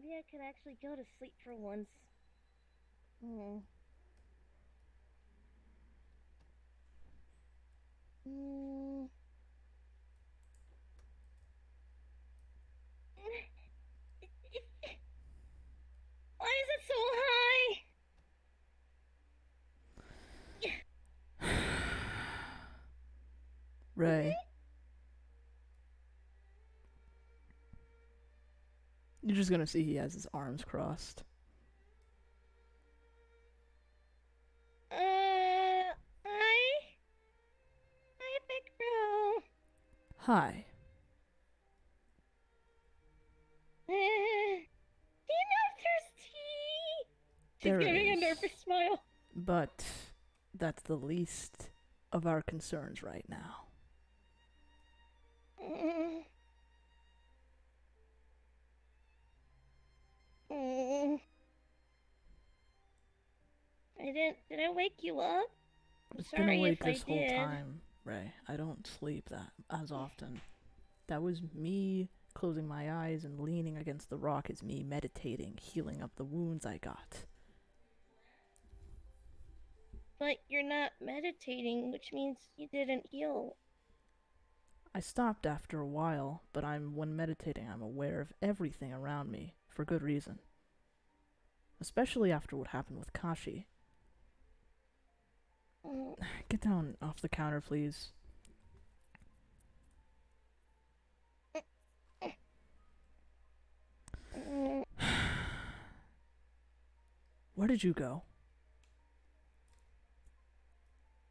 Maybe I could actually go to sleep for once. Hmm. Mm. Why is it so high? Ray, you're just gonna see he has his arms crossed. Hi? Hi, big bro. Hi. Do you know if there's tea? She's There giving a is. nervous smile. But that's the least of our concerns right now. Mm. Mm. Did I wake you up? I'm It's been sorry if awake I this whole did. time, Ray. I don't sleep that as often. That was me closing my eyes and leaning against the rock is me meditating, healing up the wounds I got. But you're not meditating, which means you didn't heal. I stopped after a while, but when meditating, I'm aware of everything around me for good reason. Especially after what happened with Kashi. Mm. Get down off the counter, please. Mm. Where did you go?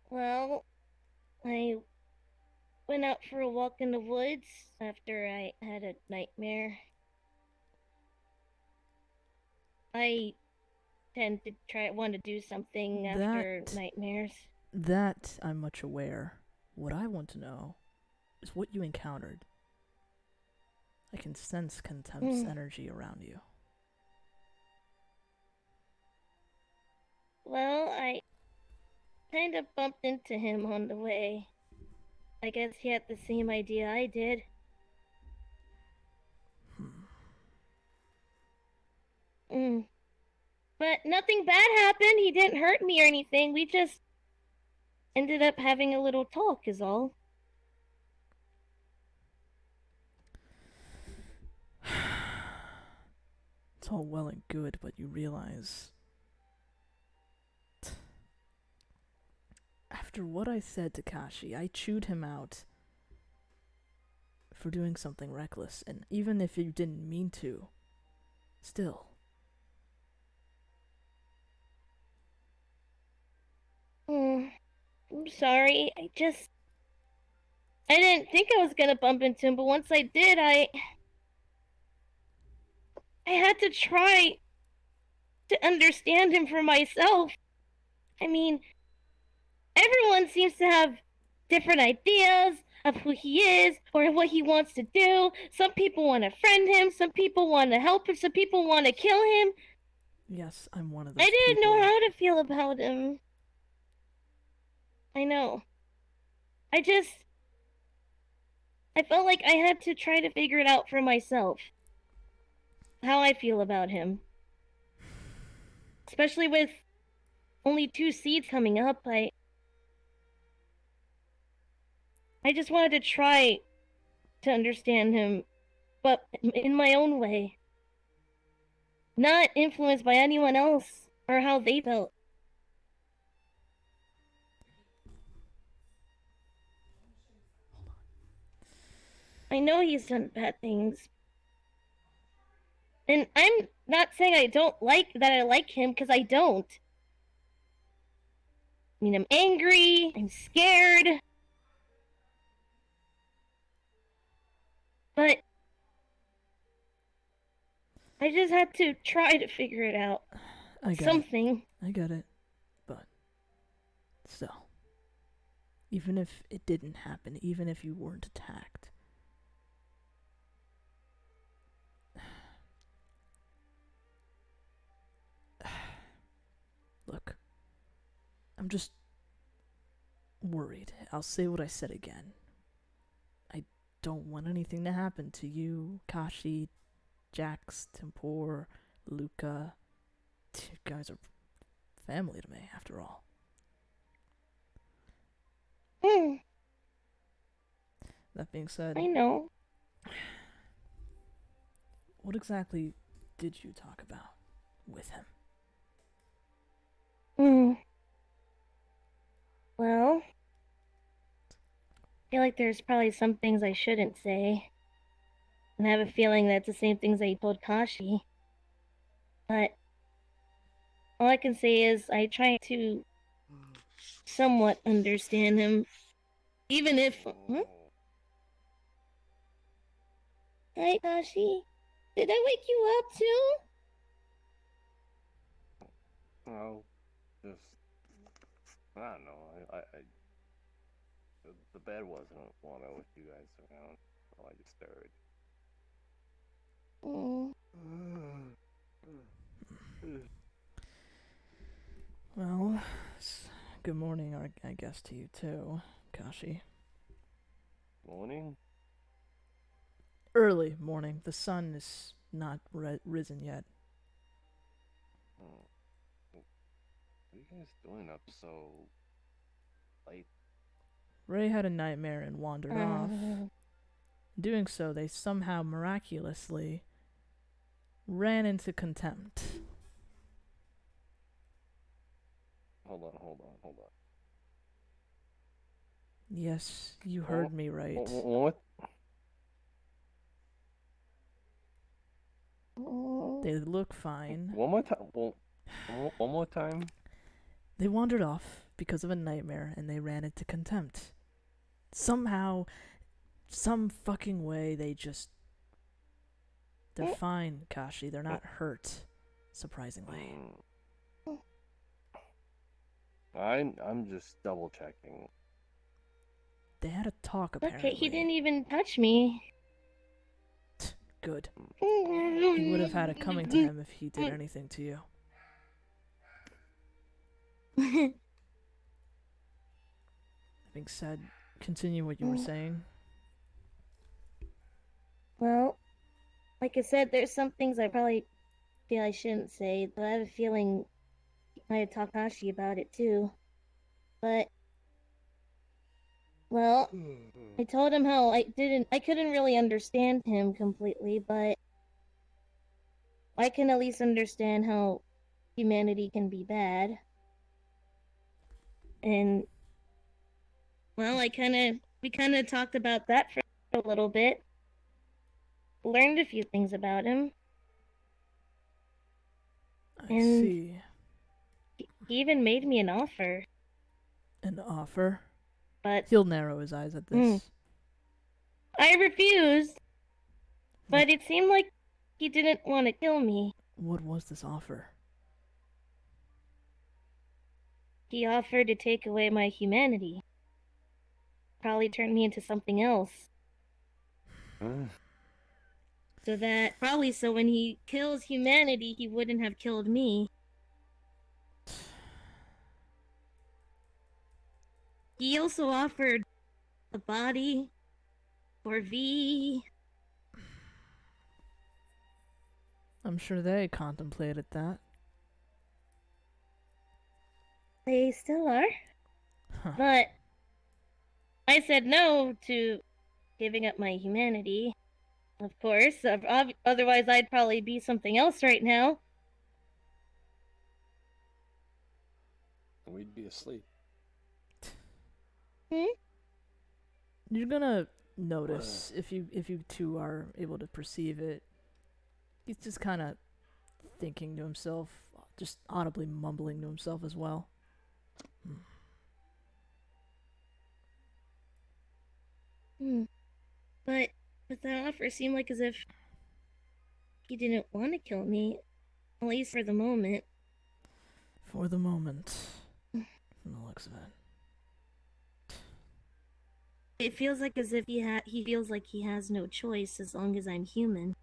Well, I went out for a walk in the woods after I had a nightmare. I tend to want to do something after That nightmares. that I'm much aware. What I want to know is what you encountered. I can sense contempt's Mm. energy around you. Well, I kind of bumped into him on the way. I guess he had the same idea I did. Hmm. Mm. But nothing bad happened. He didn't hurt me or anything. We just ended up having a little talk, is all. It's all well and good, but you realize after what I said to Kashi, I chewed him out for doing something reckless, and even if you didn't mean to, still. Mm. I'm sorry. I didn't think I was gonna bump into him, but once I did, I had to try to understand him for myself. I mean, everyone seems to have different ideas of who he is or what he wants to do. Some people want to friend him, some people want to help him, some people want to kill him. Yes, I'm one of I those didn't know people. how to feel about him. I know. I just I felt like I had to try to figure it out for myself. How I feel about him. Especially with only two seeds coming up, I just wanted to try to understand him, but in my own way. Not influenced by anyone else or how they felt. I know he's done bad things. And I'm not saying I don't like that I like him, because I don't. I mean, I'm angry, I'm scared, but I just had to try to figure it out. I get it. Something. I get it. But still, even if it didn't happen, even if you weren't attacked, look, I'm just worried. I'll say what I said again. I don't want anything to happen to you, Kashi, Jax, Tempor, Luca. You guys are family to me, after all. Hmm, That being said, I know. what exactly did you talk about with him? Hmm. Well, I feel like there's probably some things I shouldn't say. And I have a feeling that's the same things I told Kashi. But all I can say is I try to somewhat understand him. Even if. Huh? Hi, Kashi. Did I wake you up too? No, just I don't know. The bed wasn't wanna with you guys around, so I just stirred. Mm. Well, good morning, I guess, to you too, Kashi. Morning? Early morning. The sun is not risen yet. Oh, what are you guys doing up so late? Ray had a nightmare and wandered off. Uh, Doing so, they somehow miraculously ran into contempt. Hold on. Yes, you heard me right. What? They look fine. One more time. One more time. They wandered off because of a nightmare and they ran into contempt. Somehow, some fucking way, they're fine, Kashi. They're not hurt, surprisingly. I'm just double checking. They had a talk, apparently. okay, he didn't even touch me. Good. He would have had it coming to him if he did anything to you. That being said, continue what you were saying. Well, like I said, there's some things I probably feel I shouldn't say, but I have a feeling I had talked to Takashi about it too. But, well, I told him how I couldn't really understand him completely, but I can at least understand how humanity can be bad. And, well, we kind of talked about that for a little bit. Learned a few things about him. I And see. he even made me an offer. An offer? But He'll narrow his eyes at this. I refused. But it seemed like he didn't want to kill me. What was this offer? He offered to take away my humanity. Probably turn me into something else. So when he kills humanity, he wouldn't have killed me. He also offered a body for V. I'm sure they contemplated that. They still are. Huh. But I said no to giving up my humanity. Of course. Otherwise, I'd probably be something else right now. We'd be asleep. You're gonna notice if you two are able to perceive it. He's just kind of thinking to himself, just audibly mumbling to himself as well. But that offer seemed like as if he didn't want to kill me, at least for the moment. For the moment, from the looks of it. It feels like as if he feels like he has no choice as long as I'm human.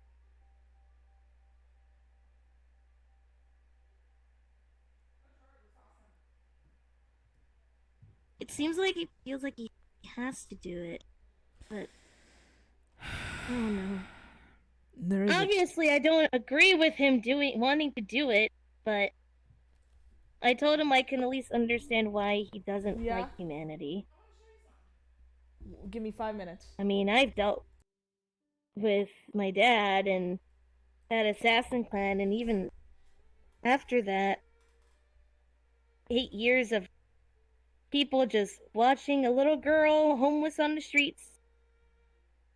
It seems like he feels like he has to do it, but I don't know. obviously I don't agree with him wanting to do it, but I told him I can at least understand why he doesn't Yeah? like humanity. Give me 5 minutes. I mean, I've dealt with my dad and that assassin clan, and even after that, 8 years of people just watching a little girl homeless on the streets.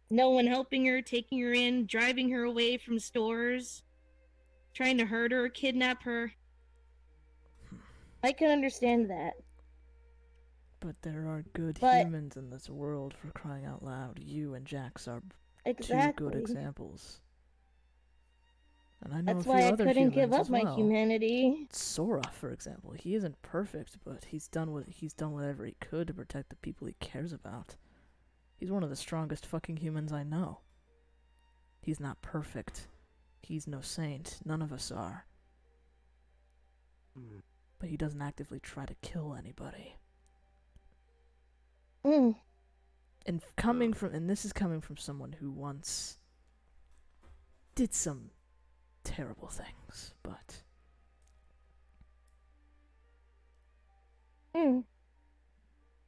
No one helping her, taking her in, driving her away from stores, trying to hurt her, kidnap her. I can understand that. But there are good But- humans in this world, for crying out loud. You and Jax are Exactly. 2 good examples. And I know That's a few why I other couldn't humans give up as my well. humanity. Sora, for example, he isn't perfect, but he's done whatever he could to protect the people he cares about. He's one of the strongest fucking humans I know. He's not perfect. He's no saint. None of us are. But he doesn't actively try to kill anybody. Mm. And this is coming from someone who once did some terrible things, but Mm.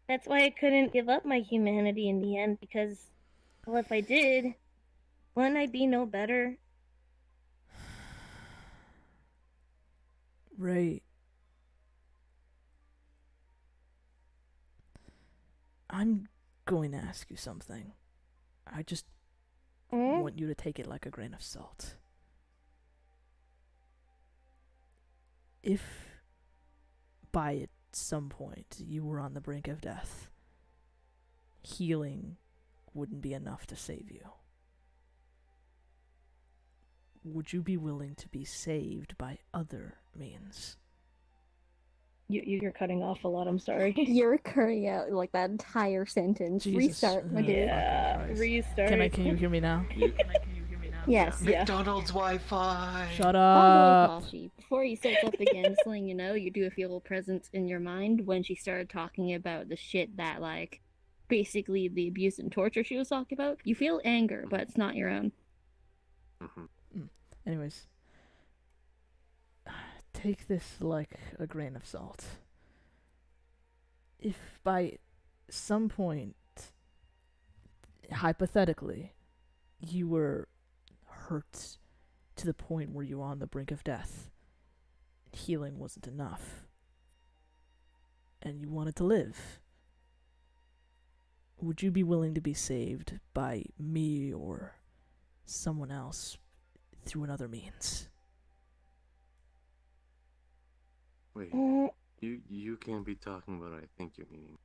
That's why I couldn't give up my humanity in the end, because, well, if I did, wouldn't I be no better? Ray, I'm going to ask you something. I just Mm? want you to take it like a grain of salt. If by some point you were on the brink of death, healing wouldn't be enough to save you, would you be willing to be saved by other means? You're cutting off a lot, I'm sorry. You're cutting out like that entire sentence. Jesus. Restart, my dude. Yeah, Fucking Christ. restart. Can you hear me now? Yes. Yeah. McDonald's Wi-Fi. Shut By the up! way, Kashi, before he starts up again, just letting you know, you do feel a presence in your mind when she started talking about the shit that, like, basically the abuse and torture she was talking about. You feel anger, but it's not your own. Anyways, take this like a grain of salt. If by some point, hypothetically, you were hurt to the point where you were on the brink of death, healing wasn't enough, and you wanted to live, would you be willing to be saved by me or someone else through another means? Wait, Mm. you can't be talking about what I think you're meaning.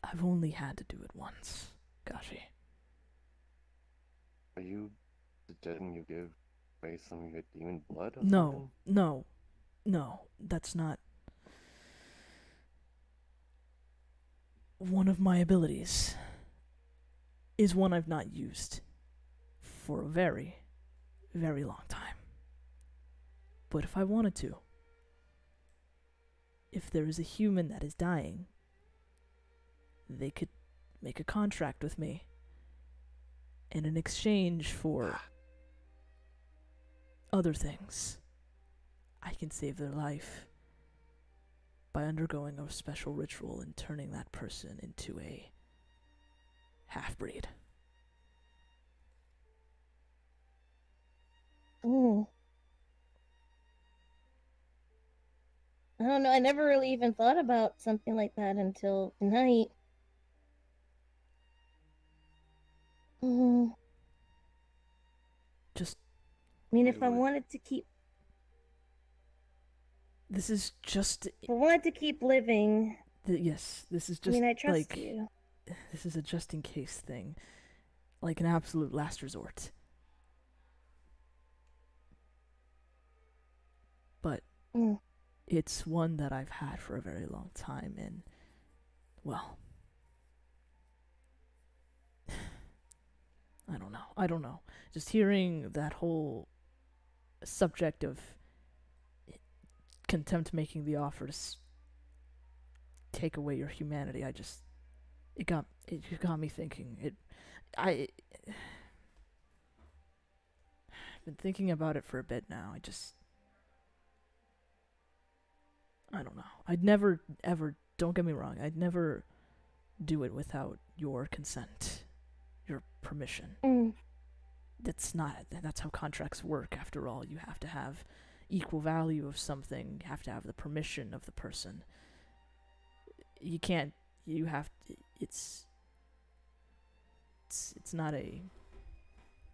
I've only had to do it once, Gashi. Are you suggesting you give Ray some of your demon blood or No, that's not one of my abilities. Is one I've not used for a very, very long time. But if I wanted to, if there is a human that is dying, they could make a contract with me, and in exchange for other things, I can save their life by undergoing a special ritual and turning that person into a half-breed. Mm. I don't know, I never really even thought about something like that until tonight. Mm. Just, I mean, if I Wait. wanted to keep, this is just, if I wanted to keep living, yes, this is I just mean, I trust like, you. this is a just-in-case thing, like an absolute last resort. But Mm. it's one that I've had for a very long time, and, well, I don't know. Just hearing that whole subject of contempt making the offer to take away your humanity, it got me thinking. been thinking about it for a bit now. I don't know. I'd never, ever, don't get me wrong, I'd never do it without your consent, your permission. That's how contracts work, after all. You have to have equal value of something. You have to have the permission of the person. It's not a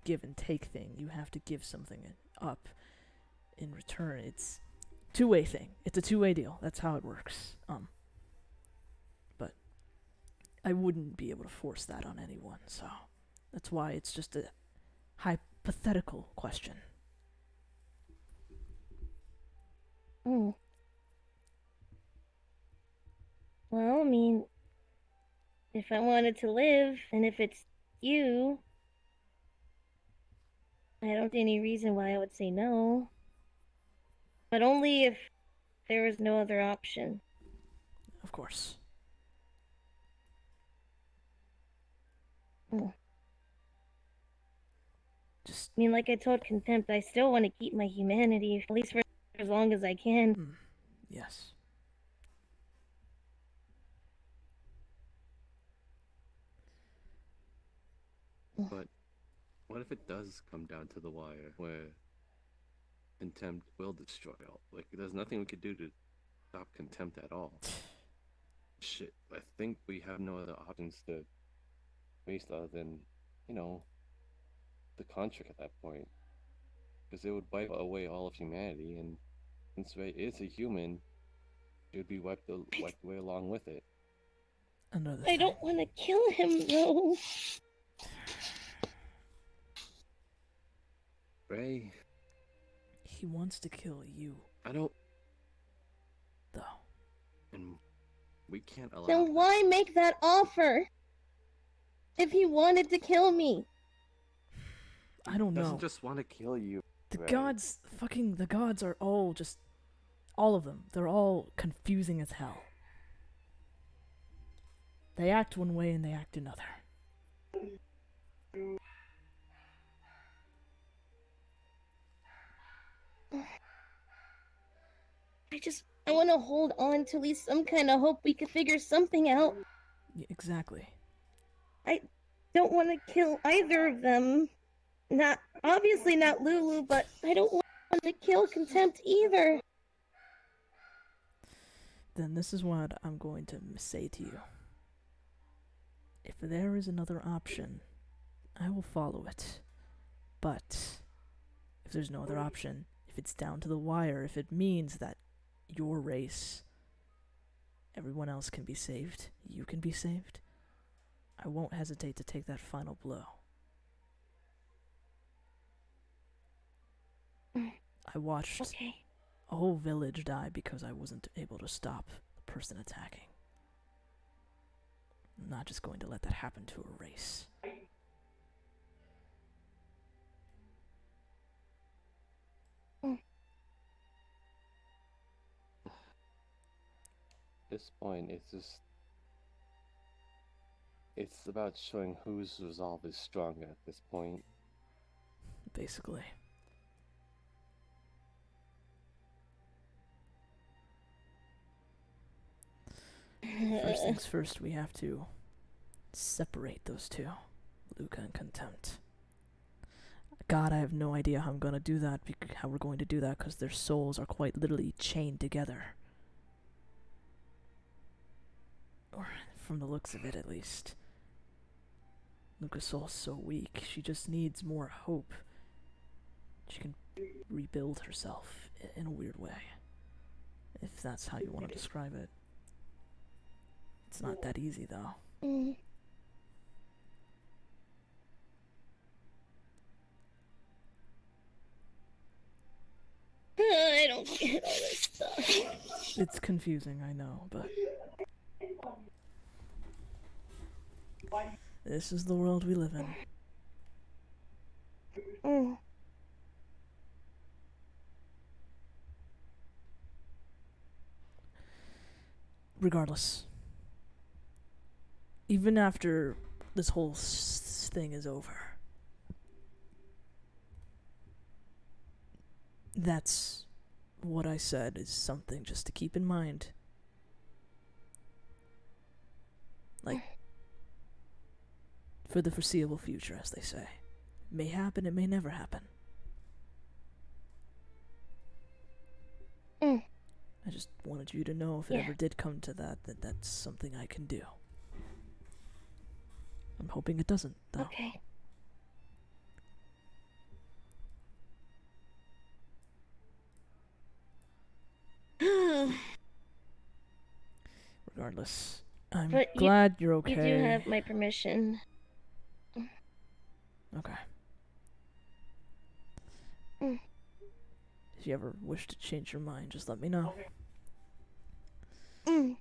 give and take thing. You have to give something up in return. It's two-way thing. It's a two-way deal. That's how it works. But I wouldn't be able to force that on anyone, so that's why it's just a hypothetical question. Well, I mean, if I wanted to live, and if it's you, I don't see any reason why I would say no. But only if there was no other option. Of course. Just, I mean, like I told Contempt, I still want to keep my humanity, at least for as long as I can. yes. But what if it does come down to the wire where Contempt will destroy all? Like, there's nothing we could do to stop Contempt at all. Shit, I think we have no other options to face other than, the contract at that point. Because it would wipe away all of humanity, and since Ray is a human, it would be wiped away along with it. Another I thing. don't want to kill him, though. Ray, He wants to kill you, I don't, though. and we can't allow Then that. why make that offer? If he wanted to kill me. I don't He know. doesn't just want to kill you. The Ray. the gods are all just, all of them, they're all confusing as hell. They act one way and they act another. I want to hold on to at least some kind of hope we could figure something out. Yeah, exactly. Don't want to kill either of them. Obviously not Lulu, but I don't want to kill Contempt either. Then this is what I'm going to say to you. If there is another option, I will follow it. But if there's no other option, if it's down to the wire, if it means that your race, everyone else can be saved, you can be saved, I won't hesitate to take that final blow. I watched a whole village die because I wasn't able to stop the person attacking. I'm not just going to let that happen to a race. At this point, it's about showing whose resolve is stronger at this point. Basically. First things first, we have to separate those two, Luca and Contempt. God, I have no idea how we're going to do that, because their souls are quite literally chained together. Or from the looks of it, at least. Luca's soul is so weak, she just needs more hope. She can rebuild herself in a weird way, if that's how you want to describe it. It's not that easy, though. I don't get all this stuff. It's confusing, I know, but this is the world we live in. Regardless, even after this whole thing is over, That's what I said is something just to keep in mind. Like, for the foreseeable future, as they say. It may happen, it may never happen. Mm. I just wanted you to know if it ever did come to that, that's something I can do. I'm hoping it doesn't, though. Okay. Regardless, I'm But glad you're okay. You do have my permission. Okay. Mm. If you ever wish to change your mind, just let me know. Mm.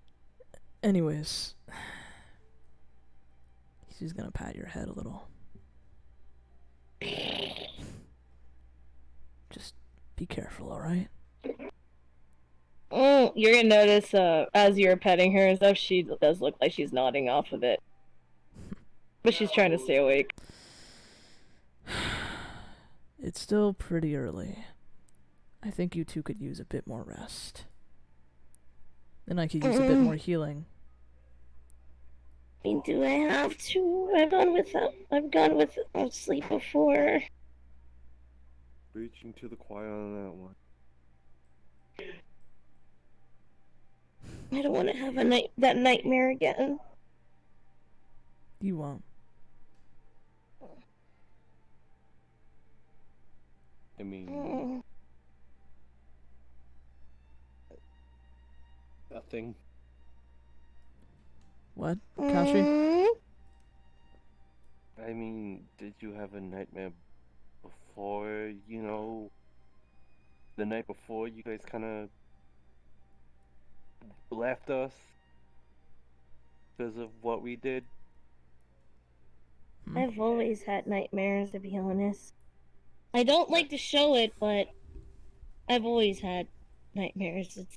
Anyways, she's gonna pat your head a little. Just be careful, alright? You're gonna notice, as you're petting her and stuff, she does look like she's nodding off of it. But she's trying to stay awake. It's still pretty early. I think you two could use a bit more rest. And I could use a bit more healing. I mean, do I have to? I've gone without sleep before. Preaching to the choir on that one. I don't want to have that nightmare again. You won't. I mean, nothing. What, Kashi? I mean, did you have a nightmare before, you know, the night before you guys kind of left us because of what we did? I've always had nightmares, to be honest. I don't like to show it, but I've always had nightmares. It's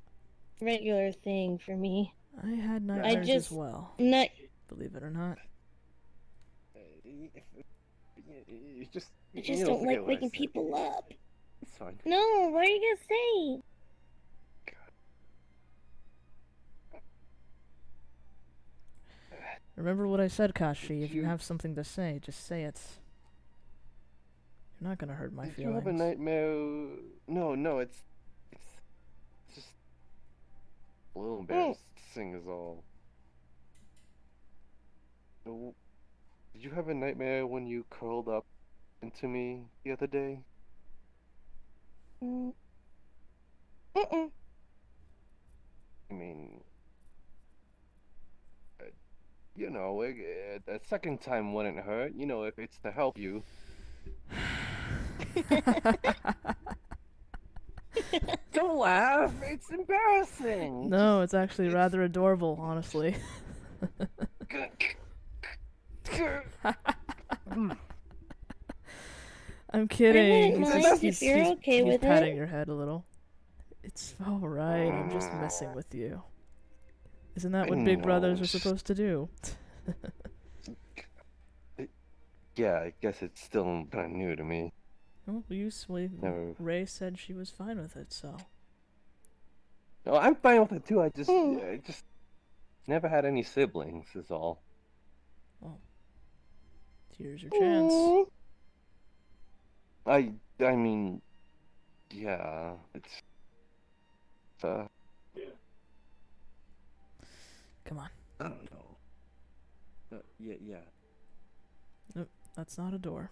a regular thing for me. I had nightmares as well. Believe it or not. I just don't like waking people up. It's fine. No, what are you gonna say? Remember what I said, Kashi. If you have something to say, just say it. You're not gonna hurt my feelings. Did you have a nightmare? No, it's just a little embarrassing is all. Did you have a nightmare when you curled up into me the other day? Mm-mm. I mean, you know, a second time wouldn't hurt, you know, if it's to help you. Don't laugh, it's embarrassing. No, it's actually rather adorable, honestly. I'm kidding. I wouldn't mind if you're okay with it. He's patting your head a little. It's alright, I'm just messing with you. Isn't that what big brothers are supposed to do? Yeah, I guess it's still kind of new to me. Well, Ray said she was fine with it, so. No, I'm fine with it too. I just never had any siblings, is all. Well, here's your chance. I mean, yeah, it's. Come on. I don't know. Yeah. Nope, that's not a door.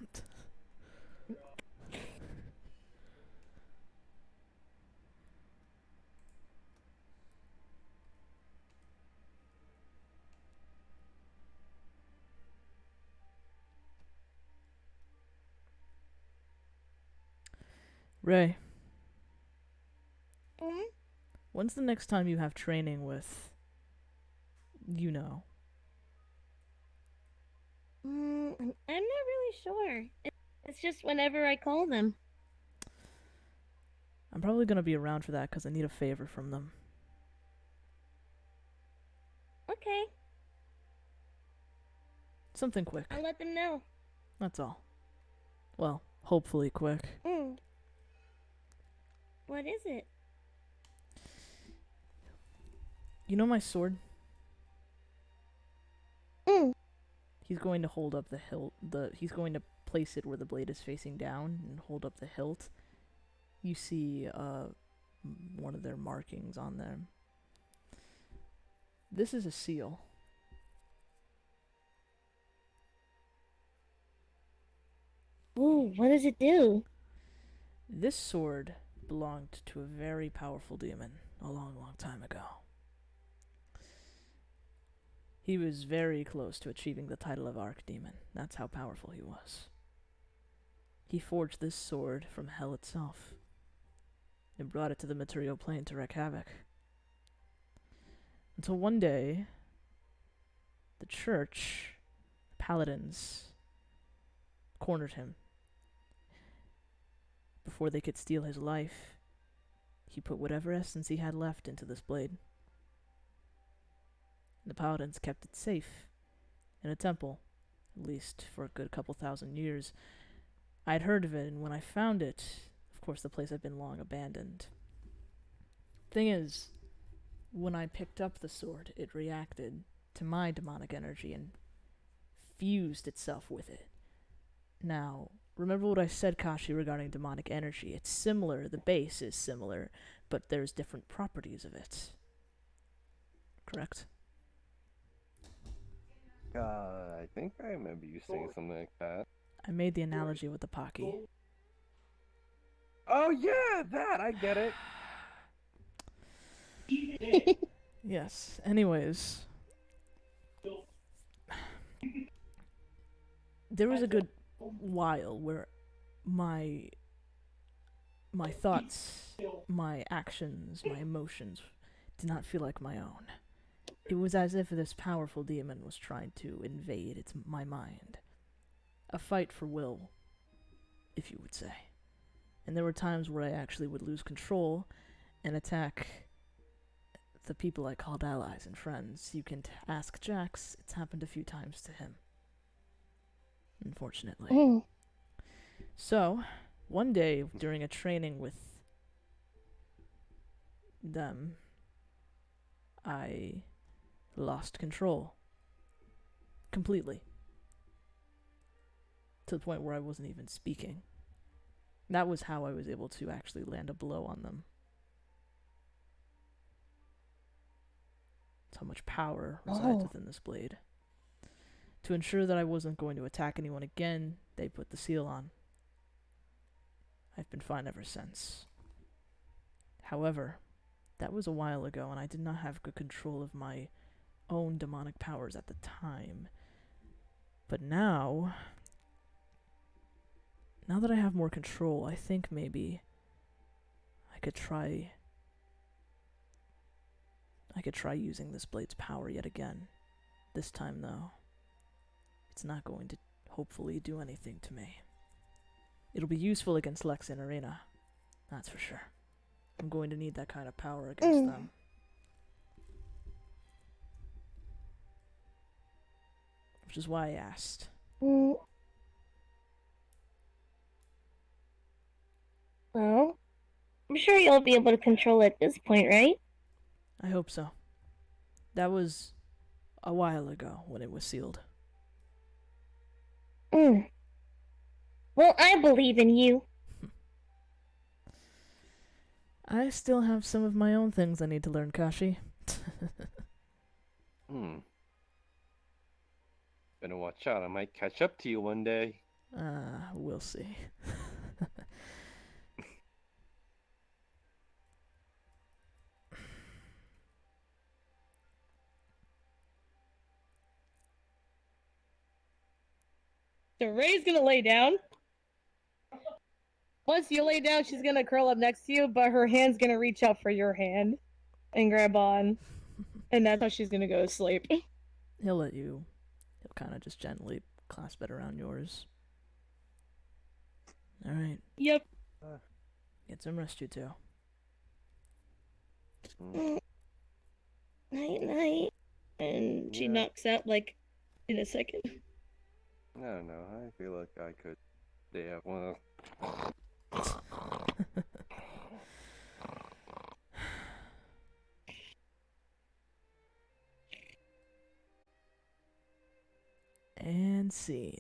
Ray. When's the next time you have training with, you know? I'm not really sure. It's just whenever I call them. I'm probably gonna be around for that because I need a favor from them. Okay. Something quick. I'll let them know. That's all. Well, hopefully quick. What is it? You know my sword? Mm. He's going to hold up the hilt. He's going to place it where the blade is facing down and hold up the hilt. You see one of their markings on them. This is a seal. Ooh, what does it do? This sword belonged to a very powerful demon a long, long time ago. He was very close to achieving the title of Archdemon. That's how powerful he was. He forged this sword from hell itself and brought it to the material plane to wreak havoc. Until one day, the church, the paladins, cornered him. Before they could steal his life, he put whatever essence he had left into this blade. The paladins kept it safe in a temple, at least for a good couple thousand years. I'd heard of it, and when I found it, of course the place had been long abandoned. Thing is, when I picked up the sword, it reacted to my demonic energy and fused itself with it. Now, remember what I said, Kashi, regarding demonic energy. It's similar, the base is similar, but there's different properties of it. Correct? I think I remember you saying something like that. I made the analogy with the Pocky. Oh yeah, that! I get it! Yes, anyways. There was a good while where my thoughts, my actions, my emotions did not feel like my own. It was as if this powerful demon was trying to invade my mind. A fight for will, if you would say. And there were times where I actually would lose control and attack the people I called allies and friends. You can ask Jax, it's happened a few times to him. Unfortunately. Mm. So, one day during a training with them, I lost control. Completely. To the point where I wasn't even speaking. That was how I was able to actually land a blow on them. That's how much power resides within this blade. To ensure that I wasn't going to attack anyone again, they put the seal on. I've been fine ever since. However, that was a while ago, and I did not have good control of my own demonic powers at the time. But now that I have more control, I think maybe I could try using this blade's power yet again. This time, though, it's not going to hopefully do anything to me. It'll be useful against Lex in Arena, that's for sure. I'm going to need that kind of power against them. Which is why I asked. Mm. Well, I'm sure you'll be able to control it at this point, right? I hope so. That was a while ago when it was sealed. Mm. Well, I believe in you. I still have some of my own things I need to learn, Kashi. Better watch out, I might catch up to you one day. We'll see. So Ray's gonna lay down. Once you lay down, she's gonna curl up next to you, but her hand's gonna reach out for your hand and grab on. And that's how she's gonna go to sleep. He'll kind of just gently clasp it around yours. Alright. Yep. Get some rest, you two. Night, night. And she knocks out, like, in a second. I don't know, I feel like I could stay at one of And scene.